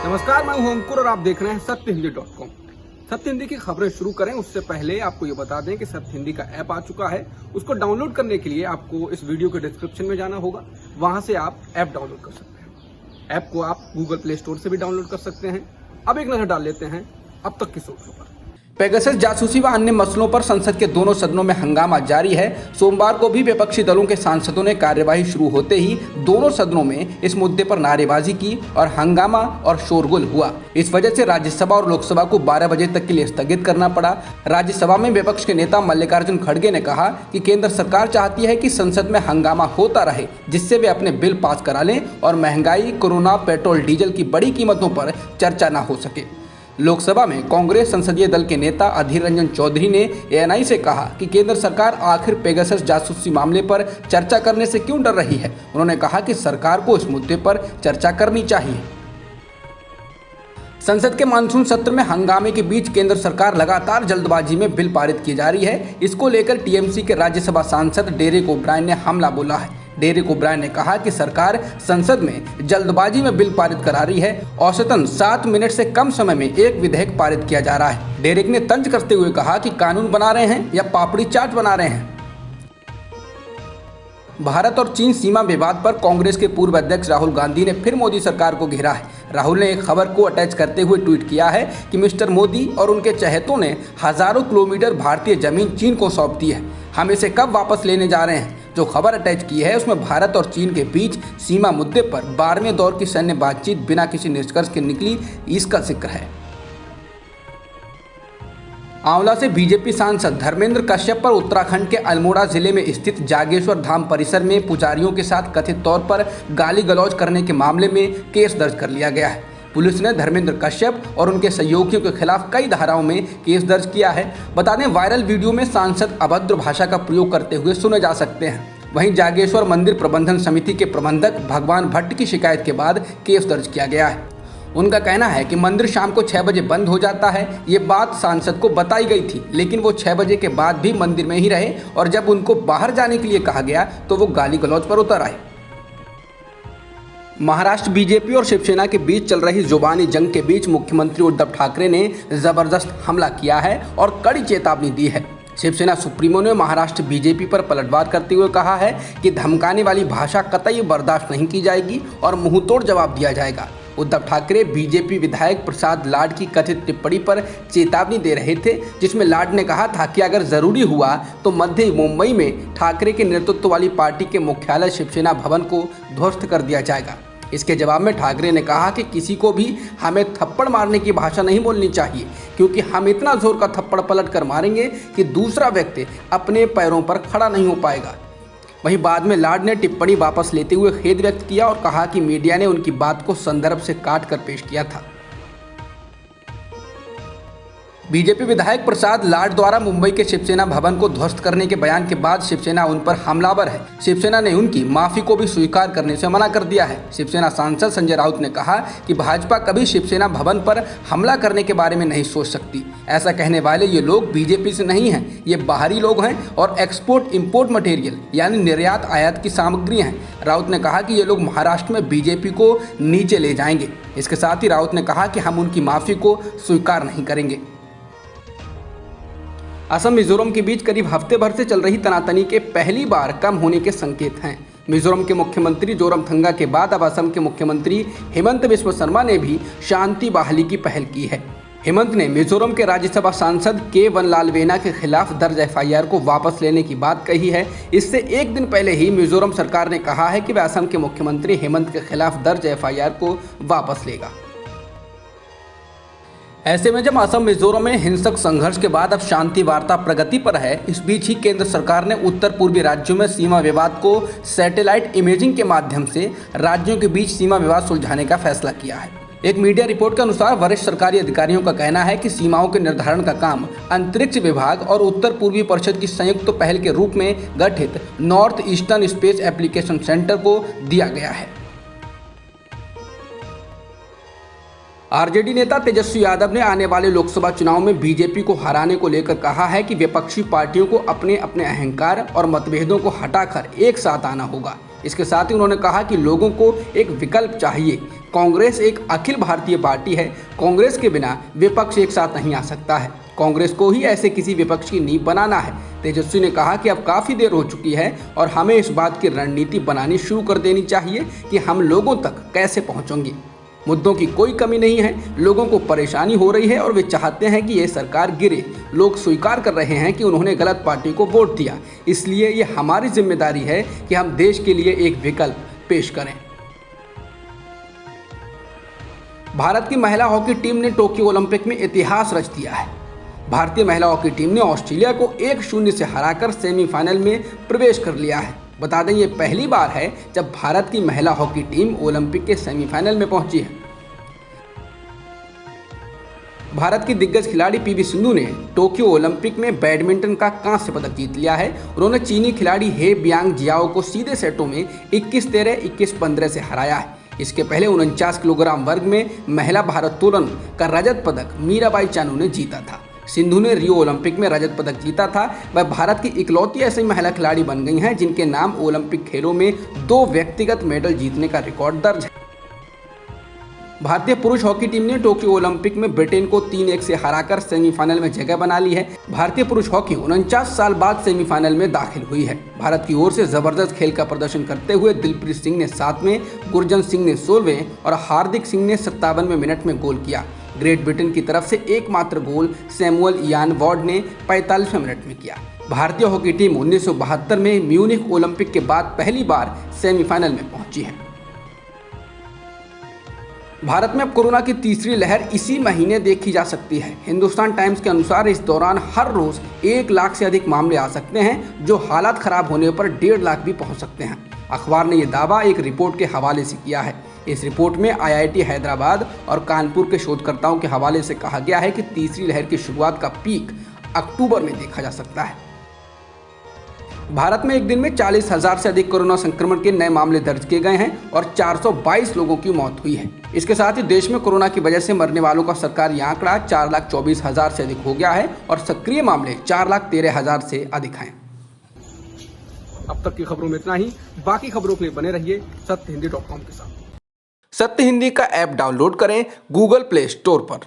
नमस्कार, मैं हूं अंकुर और आप देख रहे हैं सत्यहिंदी.com। सत्य हिंदी की खबरें शुरू करें उससे पहले आपको ये बता दें कि सत्य हिंदी का ऐप आ चुका है। उसको डाउनलोड करने के लिए आपको इस वीडियो के डिस्क्रिप्शन में जाना होगा, वहां से आप ऐप डाउनलोड कर सकते हैं। ऐप को आप गूगल प्ले स्टोर से भी डाउनलोड कर सकते हैं। अब एक नजर डाल लेते हैं अब तक की सुर्खियों पर। पेगासस जासूसी व अन्य मसलों पर संसद के दोनों सदनों में हंगामा जारी है। सोमवार को भी विपक्षी दलों के सांसदों ने कार्यवाही शुरू होते ही दोनों सदनों में इस मुद्दे पर नारेबाजी की और हंगामा और शोरगुल हुआ। इस वजह से राज्यसभा और लोकसभा को 12 बजे तक के लिए स्थगित करना पड़ा। राज्यसभा में विपक्ष के नेता मल्लिकार्जुन खड़गे ने कहा कि केंद्र सरकार चाहती है कि संसद में हंगामा होता रहे, जिससे वे अपने बिल पास करा लें और महंगाई, कोरोना, पेट्रोल डीजल की बड़ी कीमतों पर चर्चा न हो सके। लोकसभा में कांग्रेस संसदीय दल के नेता अधीर रंजन चौधरी ने एएनआई से कहा कि केंद्र सरकार आखिर पेगासस जासूसी मामले पर चर्चा करने से क्यों डर रही है। उन्होंने कहा कि सरकार को इस मुद्दे पर चर्चा करनी चाहिए। संसद के मानसून सत्र में हंगामे के बीच केंद्र सरकार लगातार जल्दबाजी में बिल पारित की जा रही है। इसको लेकर टीएमसी के राज्यसभा सांसद डेरेक ओब्रायन ने हमला बोला है। डेरेक ओब्रायन ने कहा कि सरकार संसद में जल्दबाजी में बिल पारित करा रही है। औसतन 7 मिनट से कम समय में एक विधेयक पारित किया जा रहा है। डेरेक ने तंज करते हुए कहा कि कानून बना रहे हैं या पापड़ी चाट बना रहे हैं। भारत और चीन सीमा विवाद पर कांग्रेस के पूर्व अध्यक्ष राहुल गांधी ने फिर मोदी सरकार को घेरा है। राहुल ने एक खबर को अटैच करते हुए ट्वीट किया है कि मिस्टर मोदी और उनके चहेतों ने हजारों किलोमीटर भारतीय जमीन चीन को सौंप दी है। हम इसे कब वापस लेने जा रहे हैं। जो खबर अटैच की है उसमें भारत और चीन के बीच सीमा मुद्दे पर 12वें दौर की सैन्य बातचीत बिना किसी निष्कर्ष के निकली, इसका जिक्र है। आंवला से बीजेपी सांसद धर्मेंद्र कश्यप पर उत्तराखंड के अल्मोड़ा जिले में स्थित जागेश्वर धाम परिसर में पुजारियों के साथ कथित तौर पर गाली गलौज करने के मामले में केस दर्ज कर लिया गया है। पुलिस ने धर्मेंद्र कश्यप और उनके सहयोगियों के खिलाफ कई धाराओं में केस दर्ज किया है। बता दें, वायरल वीडियो में सांसद अभद्र भाषा का प्रयोग करते हुए सुने जा सकते हैं। वहीं जागेश्वर मंदिर प्रबंधन समिति के प्रबंधक भगवान भट्ट की शिकायत के बाद केस दर्ज किया गया है। उनका कहना है कि मंदिर शाम को 6 बजे बंद हो जाता है। ये बात सांसद को बताई गई थी, लेकिन वो 6 बजे के बाद भी मंदिर में ही रहे और जब उनको बाहर जाने के लिए कहा गया तो वो गाली गलौज पर उतर आए। महाराष्ट्र बीजेपी और शिवसेना के बीच चल रही जुबानी जंग के बीच मुख्यमंत्री उद्धव ठाकरे ने जबरदस्त हमला किया है और कड़ी चेतावनी दी है। शिवसेना सुप्रीमो ने महाराष्ट्र बीजेपी पर पलटवार करते हुए कहा है कि धमकाने वाली भाषा कतई बर्दाश्त नहीं की जाएगी और मुंहतोड़ जवाब दिया जाएगा। उद्धव ठाकरे बीजेपी विधायक प्रसाद लाड की कथित टिप्पणी पर चेतावनी दे रहे थे, जिसमें लाड ने कहा था कि अगर जरूरी हुआ तो मध्य मुंबई में ठाकरे के नेतृत्व वाली पार्टी के मुख्यालय शिवसेना भवन को ध्वस्त कर दिया जाएगा। इसके जवाब में ठाकरे ने कहा कि किसी को भी हमें थप्पड़ मारने की भाषा नहीं बोलनी चाहिए, क्योंकि हम इतना जोर का थप्पड़ पलट कर मारेंगे कि दूसरा व्यक्ति अपने पैरों पर खड़ा नहीं हो पाएगा। वहीं बाद में लाड ने टिप्पणी वापस लेते हुए खेद व्यक्त किया और कहा कि मीडिया ने उनकी बात को संदर्भ से काट कर पेश किया था। बीजेपी विधायक प्रसाद लाड द्वारा मुंबई के शिवसेना भवन को ध्वस्त करने के बयान के बाद शिवसेना उन पर हमलावर है। शिवसेना ने उनकी माफी को भी स्वीकार करने से मना कर दिया है। शिवसेना सांसद संजय राउत ने कहा कि भाजपा कभी शिवसेना भवन पर हमला करने के बारे में नहीं सोच सकती। ऐसा कहने वाले ये लोग बीजेपी से नहीं हैं, ये बाहरी लोग हैं और एक्सपोर्ट इम्पोर्ट मटेरियल यानी निर्यात आयात की सामग्री हैं। राउत ने कहा कि ये लोग महाराष्ट्र में बीजेपी को नीचे ले जाएंगे। इसके साथ ही राउत ने कहा कि हम उनकी माफी को स्वीकार नहीं करेंगे। असम मिजोरम के बीच करीब हफ्ते भर से चल रही तनातनी के पहली बार कम होने के संकेत हैं। मिजोरम के मुख्यमंत्री जोरमथंगा के बाद अब असम के मुख्यमंत्री हेमंत बिस्व शर्मा ने भी शांति बहाली की पहल की है। हेमंत ने मिजोरम के राज्यसभा सांसद के वनलालवेना के खिलाफ दर्ज एफआईआर को वापस लेने की बात कही है। इससे एक दिन पहले ही मिजोरम सरकार ने कहा है कि वह असम के मुख्यमंत्री हेमंत के खिलाफ दर्ज एफआईआर को वापस लेगा। ऐसे में जब असम मिजोरम में हिंसक संघर्ष के बाद अब शांति वार्ता प्रगति पर है, इस बीच ही केंद्र सरकार ने उत्तर पूर्वी राज्यों में सीमा विवाद को सैटेलाइट इमेजिंग के माध्यम से राज्यों के बीच सीमा विवाद सुलझाने का फैसला किया है। एक मीडिया रिपोर्ट के अनुसार वरिष्ठ सरकारी अधिकारियों का कहना है कि सीमाओं के निर्धारण का काम अंतरिक्ष विभाग और उत्तर पूर्वी परिषद की संयुक्त पहल के रूप में गठित north eastern space application centre को दिया गया है। आरजेडी नेता तेजस्वी यादव ने आने वाले लोकसभा चुनाव में बीजेपी को हराने को लेकर कहा है कि विपक्षी पार्टियों को अपने अपने अहंकार और मतभेदों को हटाकर एक साथ आना होगा। इसके साथ ही उन्होंने कहा कि लोगों को एक विकल्प चाहिए। कांग्रेस एक अखिल भारतीय पार्टी है, कांग्रेस के बिना विपक्ष एक साथ नहीं आ सकता है। कांग्रेस को ही ऐसे किसी विपक्ष की नींव बनाना है। तेजस्वी ने कहा कि अब काफ़ी देर हो चुकी है और हमें इस बात की रणनीति बनानी शुरू कर देनी चाहिए कि हम लोगों तक कैसे पहुंचेंगे। मुद्दों की कोई कमी नहीं है, लोगों को परेशानी हो रही है और वे चाहते हैं कि ये सरकार गिरे। लोग स्वीकार कर रहे हैं कि उन्होंने गलत पार्टी को वोट दिया, इसलिए ये हमारी जिम्मेदारी है कि हम देश के लिए एक विकल्प पेश करें। भारत की महिला हॉकी टीम ने टोक्यो ओलंपिक में इतिहास रच दिया है। भारतीय महिला हॉकी टीम ने ऑस्ट्रेलिया को 1-0 से हराकर सेमीफाइनल में प्रवेश कर लिया है। बता दें, ये पहली बार है जब भारत की महिला हॉकी टीम ओलंपिक के सेमीफाइनल में पहुंची है। भारत की दिग्गज खिलाड़ी पीवी सिंधु ने टोक्यो ओलंपिक में बैडमिंटन का कांस्य पदक जीत लिया है। उन्होंने चीनी खिलाड़ी हे बियांग जियाओ को सीधे सेटों में 21-13, 21-15 से हराया है। इसके पहले 49 किलोग्राम वर्ग में महिला भारोत्तोलन का रजत पदक मीराबाई चानू ने जीता था। सिंधु ने रियो ओलंपिक में रजत पदक जीता था। वह भारत की इकलौती ऐसी महिला खिलाड़ी बन गई हैं जिनके नाम ओलंपिक खेलों में 2 व्यक्तिगत मेडल जीतने का रिकॉर्ड दर्ज है। भारतीय पुरुष हॉकी टीम ने टोक्यो ओलंपिक में ब्रिटेन को 3-1 से हराकर सेमीफाइनल में जगह बना ली है। भारतीय पुरुष हॉकी 49 साल बाद सेमीफाइनल में दाखिल हुई है। भारत की ओर से जबरदस्त खेल का प्रदर्शन करते हुए दिलप्रीत सिंह ने 7वें, गुरजन सिंह ने 16वें और हार्दिक सिंह ने 57वें मिनट में गोल किया। ग्रेट ब्रिटेन की तरफ से एकमात्र गोल सैमुअल इयान वार्ड ने 45वें मिनट में किया। भारतीय हॉकी टीम 1972 में म्यूनिख ओलंपिक के बाद पहली बार सेमीफाइनल में पहुंची है। भारत में अब कोरोना की तीसरी लहर इसी महीने देखी जा सकती है। हिंदुस्तान टाइम्स के अनुसार इस दौरान हर रोज 1 लाख से अधिक मामले आ सकते हैं, जो हालात खराब होने पर 1.5 लाख भी पहुंच सकते हैं। अखबार ने यह दावा एक रिपोर्ट के हवाले से किया है। इस रिपोर्ट में IIT हैदराबाद और कानपुर के शोधकर्ताओं के हवाले से कहा गया है कि तीसरी लहर की शुरुआत का पीक अक्टूबर में देखा जा सकता है। भारत में एक दिन में 40,000 से अधिक कोरोना संक्रमण के नए मामले दर्ज किए गए हैं और 422 लोगों की मौत हुई है। इसके साथ ही देश में कोरोना की वजह से मरने वालों का सरकारी आंकड़ा 4,24,000 से अधिक हो गया है और सक्रिय मामले 4,13,000 से अधिक हैं। अब तक की खबरों में इतना ही। बाकी खबरों के लिए बने रहिए सत्यहिंदी.com के साथ। सत्य हिंदी का ऐप डाउनलोड करें गूगल प्ले स्टोर पर।